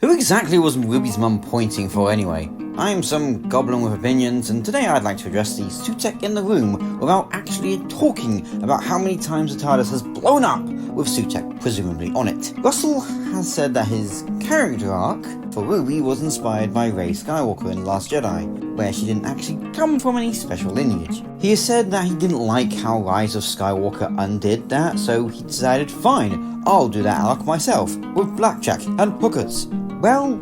Who exactly was Ruby's mum pointing for anyway? I'm some goblin with opinions, and today I'd like to address the Sutek in the room without actually talking about how many times the TARDIS has blown up with Sutek presumably on it. Russell has said that his character arc for Ruby was inspired by Rey Skywalker in The Last Jedi, where she didn't actually come from any special lineage. He has said that he didn't like how Rise of Skywalker undid that, so he decided, fine, I'll do that arc myself, with blackjack and hookers. Well,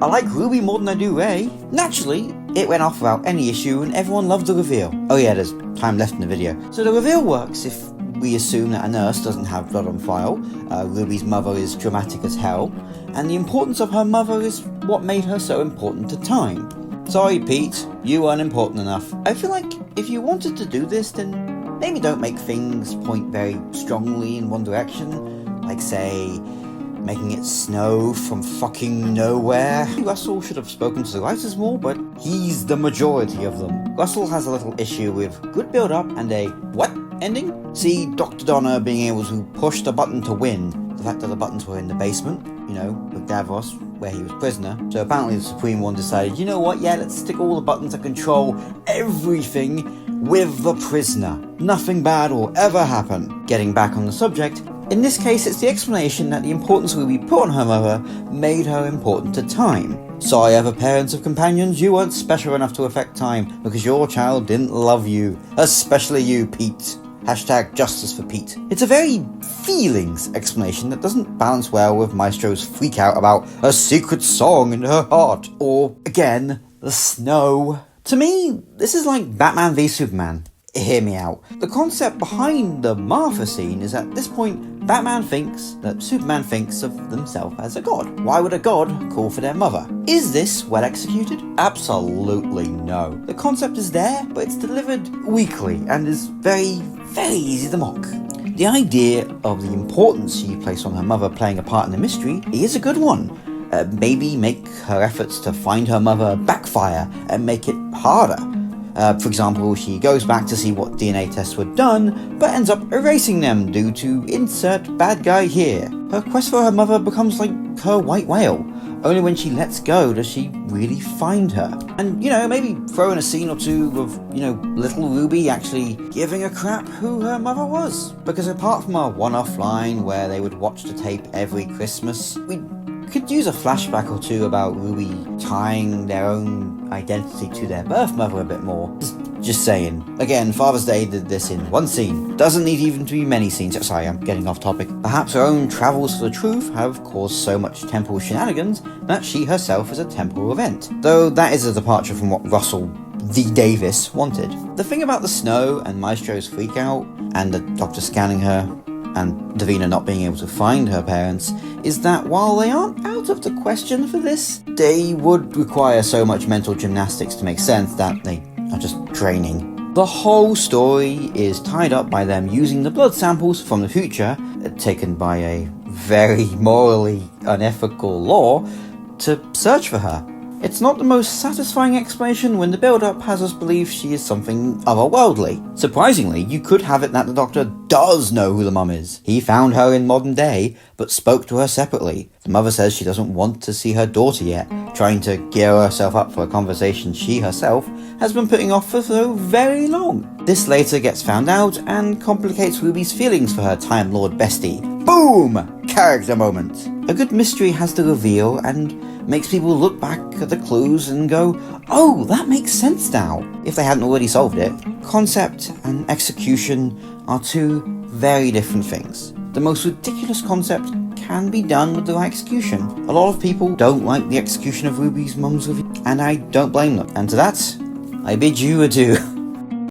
I like Ruby more than I do Rey. Naturally, it went off without any issue and everyone loved the reveal. Oh yeah, there's time left in the video. So the reveal works if we assume that a nurse doesn't have blood on file, Ruby's mother is dramatic as hell, and the importance of her mother is what made her so important to time. Sorry Pete, you weren't important enough. I feel like if you wanted to do this, then maybe don't make things point very strongly in one direction, like say, making it snow from fucking nowhere. Russell should have spoken to the writers more, but he's the majority of them. Russell has a little issue with good build-up and a what ending? See Dr. Donner being able to push the button to win, the fact that the buttons were in the basement, you know, with Davos, where he was prisoner. So apparently the Supreme One decided, you know what, yeah, let's stick all the buttons that control everything with the prisoner. Nothing bad will ever happen. Getting back on the subject, in this case, it's the explanation that the importance Ruby put on her mother made her important to time. Sorry, other parents of companions, you weren't special enough to affect time because your child didn't love you. Especially you, Pete. Hashtag justice for Pete. It's a very feelings explanation that doesn't balance well with Maestro's freak out about a secret song in her heart. Or, again, the snow. To me, this is like Batman v Superman. Hear me out. The concept behind the Martha scene is at this point, Batman thinks that Superman thinks of themselves as a god. Why would a god call for their mother? Is this well executed? Absolutely no. The concept is there, but it's delivered weakly and is very, very easy to mock. The idea of the importance she placed on her mother playing a part in the mystery is a good one. Maybe make her efforts to find her mother backfire and make it harder. For example, she goes back to see what DNA tests were done, but ends up erasing them due to insert bad guy here. Her quest for her mother becomes like her white whale. Only when she lets go does she really find her. And, you know, maybe throw in a scene or two of, you know, little Ruby actually giving a crap who her mother was. Because apart from a one-off line where they would watch the tape every Christmas, we could use a flashback or two about Ruby tying their own identity to their birth mother a bit more. Just saying. Again, Father's Day did this in one scene. Doesn't need even to be many scenes. Sorry, I'm getting off topic. Perhaps her own travels for the truth have caused so much temple shenanigans that she herself is a temporal event. Though that is a departure from what Russell T Davies wanted. The thing about the snow and Maestro's freak out, and the doctor scanning her, and Davina not being able to find her parents, is that while they aren't out of the question for this, they would require so much mental gymnastics to make sense that they are just draining. The whole story is tied up by them using the blood samples from the future, taken by a very morally unethical law, to search for her. It's not the most satisfying explanation when the build-up has us believe she is something otherworldly. Surprisingly, you could have it that the Doctor does know who the mum is. He found her in modern day, but spoke to her separately. The mother says she doesn't want to see her daughter yet, trying to gear herself up for a conversation she herself has been putting off for so very long. This later gets found out and complicates Ruby's feelings for her Time Lord bestie. Boom! Character moment. A good mystery has the reveal and makes people look back at the clues and go, oh, that makes sense now, if they hadn't already solved it. Concept and execution are two very different things. The most ridiculous concept can be done with the right execution. A lot of people don't like the execution of Ruby's mum's review, and I don't blame them. And to that, I bid you adieu.